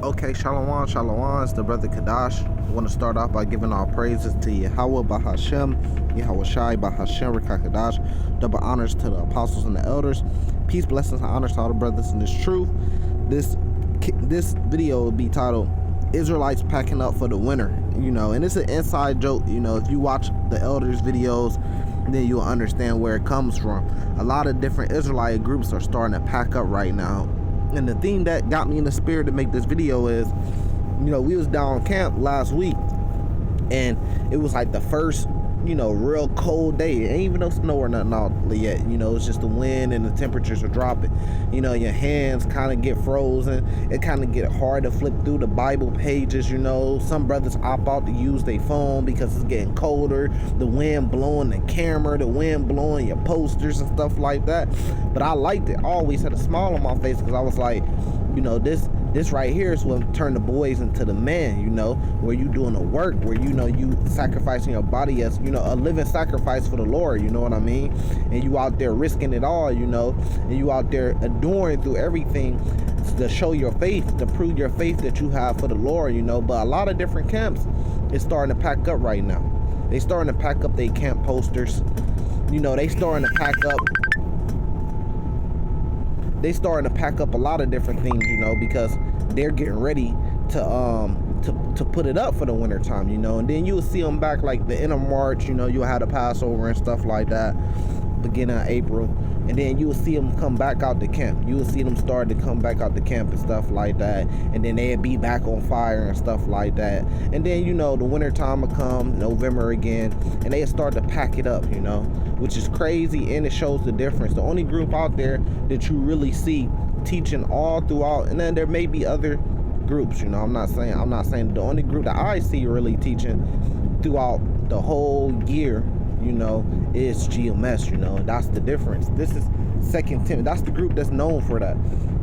Okay, Shalom, Shalom. It's the brother Kadash. I want to start off by giving all praises to Yahweh Bahashem, Yahweh Shai Bahashem, Rekakadash. Double honors to the apostles and the elders. Peace, blessings, and honors to all the brothers in this truth. This video will be titled Israelites Packing Up for the Winter. And it's an inside joke. If you watch the elders videos, then you'll understand where it comes from. A lot of different Israelite groups are starting to pack up right now. And the thing that got me in the spirit to make this video is, we was down camp last week, and it was like the first, real cold day. It ain't even no snow or nothing out yet. It's just the wind and the temperatures are dropping. Your hands kind of get frozen. It kind of get hard to flip through the Bible pages. Some brothers opt out to use their phone because it's getting colder. The wind blowing the camera, the wind blowing your posters and stuff like that. But I liked it. I always had a smile on my face because I was like, this right here is what turn the boys into the man, where you doing the work, where you sacrificing your body as a living sacrifice for the Lord, you know what I mean? And you out there risking it all, and you out there adoring through everything to show your faith, to prove your faith that you have for the Lord, But a lot of different camps is starting to pack up right now. They starting to pack up their camp posters. They starting to pack up. They starting to pack up a lot of different things, because they're getting ready to put it up for the winter time, and then you'll see them back like the end of March, you'll have the Passover and stuff like that, beginning of April, and then you'll see them come back out the camp. You will see them start to come back out the camp and stuff like that, and then they'll be back on fire and stuff like that, and then the winter time will come, November again, and they'll start to pack it up, which is crazy, and it shows the difference. The only group out there that you really see teaching all throughout, and then there may be other groups, I'm not saying the only group that I see really teaching throughout the whole year, is GMS, and that's the difference. This is 2 Timothy. That's the group that's known for that.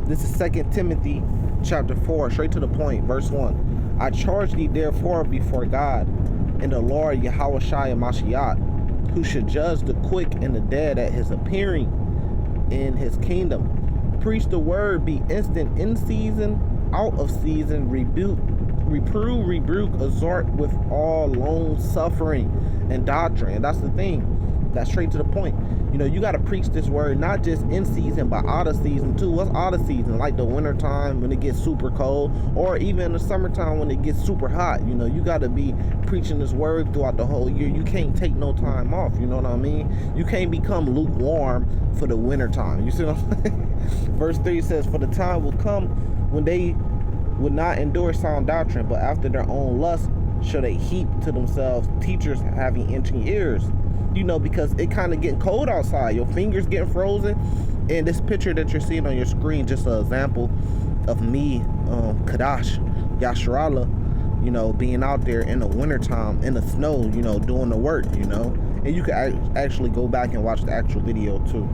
This is 2 Timothy chapter 4, straight to the point, verse 1. I charge thee therefore before God and the Lord Yahweh Shai and Mashiach, who should judge the quick and the dead at his appearing in his kingdom. Preach the word, be instant in season, out of season, reprove, rebuke, exhort with all long suffering and doctrine. And that's the thing. That's straight to the point. You got to preach this word not just in season, but out of season too. What's out of season? Like the winter time when it gets super cold, or even in the summertime when it gets super hot. You got to be preaching this word throughout the whole year. You can't take no time off. You know what I mean? You can't become lukewarm for the winter time. You see what I'm saying? Verse 3 says, for the time will come when they would not endure sound doctrine, but after their own lust shall they heap to themselves teachers having itching ears. Because it kind of getting cold outside. Your fingers getting frozen. And this picture that you're seeing on your screen, just an example of me, Kadash, Yasharallah, being out there in the wintertime, in the snow, doing the work, And you can actually go back and watch the actual video too.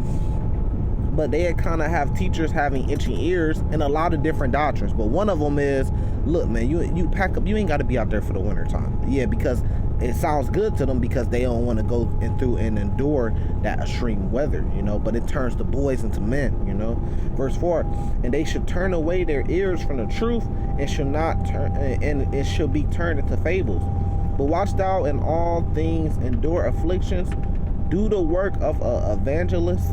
But they kind of have teachers having itching ears and a lot of different doctrines. But one of them is, look, man, you pack up. You ain't got to be out there for the winter time. Yeah, because it sounds good to them because they don't want to go through and endure that extreme weather, But it turns the boys into men, Verse 4, and they should turn away their ears from the truth and should not turn, and it should be turned into fables. But watch thou in all things, endure afflictions, do the work of an evangelist.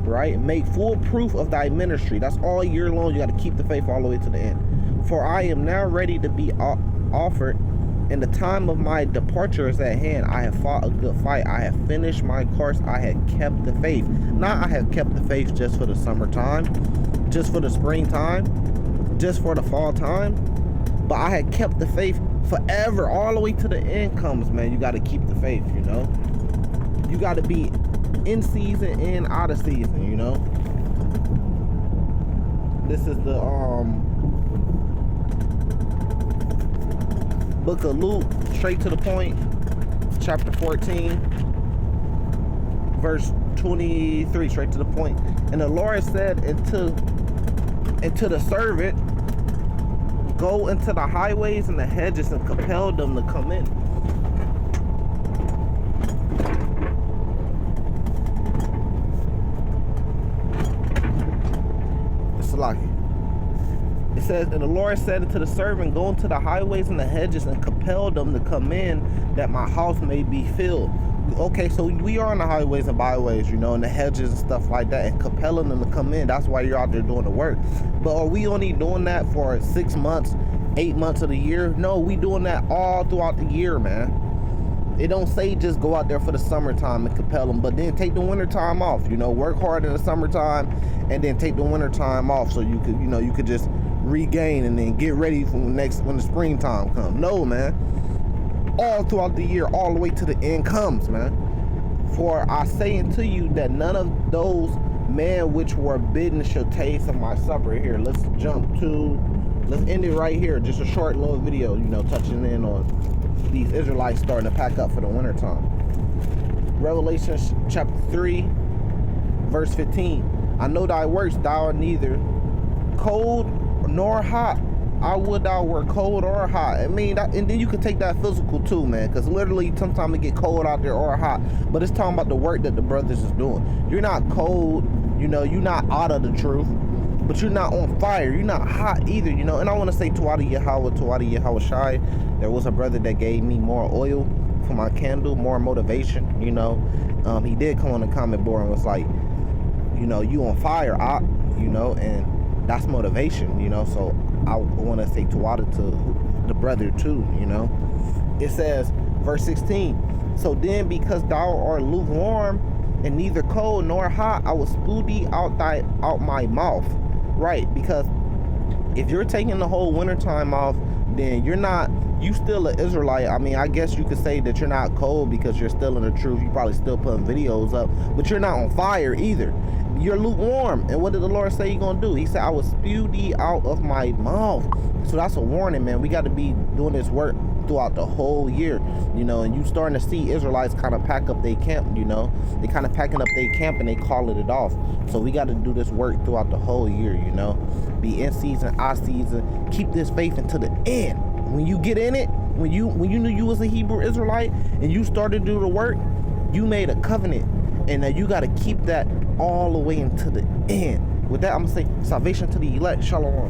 Right? Make full proof of thy ministry. That's all year long. You got to keep the faith all the way to the end. For I am now ready to be offered, and the time of my departure is at hand. I have fought a good fight. I have finished my course. I have kept the faith. Not I have kept the faith just for the summertime, just for the springtime, just for the fall time, but I had kept the faith forever, all the way to the end comes, man. You got to keep the faith, You got to be in season and out of season, This is the book of Luke, straight to the point, chapter 14, verse 23, straight to the point. And the Lord said unto the servant, go into the highways and the hedges and compel them to come in. It says, and the Lord said unto the servant, go into the highways and the hedges and compel them to come in, that my house may be filled. Okay, so we are on the highways and byways, you know, and the hedges and stuff like that, and compelling them to come in. That's why you're out there doing the work. But are we only doing that for 6 months, 8 months of the year? No, we doing that all throughout the year, man. It don't say just go out there for the summertime and compel them, but then take the winter time off, you know, work hard in the summertime and then take the winter time off so you could, you know, you could just regain and then get ready for when the springtime comes. No, man. All throughout the year, all the way to the end comes, man. For I say unto you that none of those men which were bidden shall taste of my supper. Here, let's end it right here. Just a short little video, you know, touching in on these Israelites starting to pack up for the winter time. Revelation chapter 3, verse 15. I know thy works, thou art neither cold nor hot. I would thou were cold or hot. I mean, and then you could take that physical too, man, because literally sometimes it get cold out there or hot. But it's talking about the work that the brothers is doing. You're not cold, you know, you're not out of the truth, but you're not on fire. You're not hot either, you know. And I want to say Tuwada Yahweh Shai. There was a brother that gave me more oil for my candle, more motivation, you know. He did come on the comment board and was like, you know, you on fire, you know, and that's motivation, you know. So I want to say Tuwada to the brother too, you know. It says, verse 16, so then because thou art lukewarm and neither cold nor hot, I will spew thee out my mouth. Right, because if you're taking the whole winter time off, then you still an Israelite. I mean, I guess you could say that you're not cold because you're still in the truth. You probably still putting videos up, but you're not on fire either. You're lukewarm. And what did the Lord say He's gonna do? He said, I will spew thee out of my mouth. So that's a warning, man. We got to be doing this work throughout the whole year, you know. And you starting to see Israelites kind of pack up their camp, you know. They kind of packing up their camp and they calling it off. So we got to do this work throughout the whole year, you know. Be in season, out season. Keep this faith until the end. When you get in it, when you knew you was a Hebrew Israelite and you started to do the work, you made a covenant, and you got to keep that all the way into the end. With that, I'm gonna say salvation to the elect. Shalom.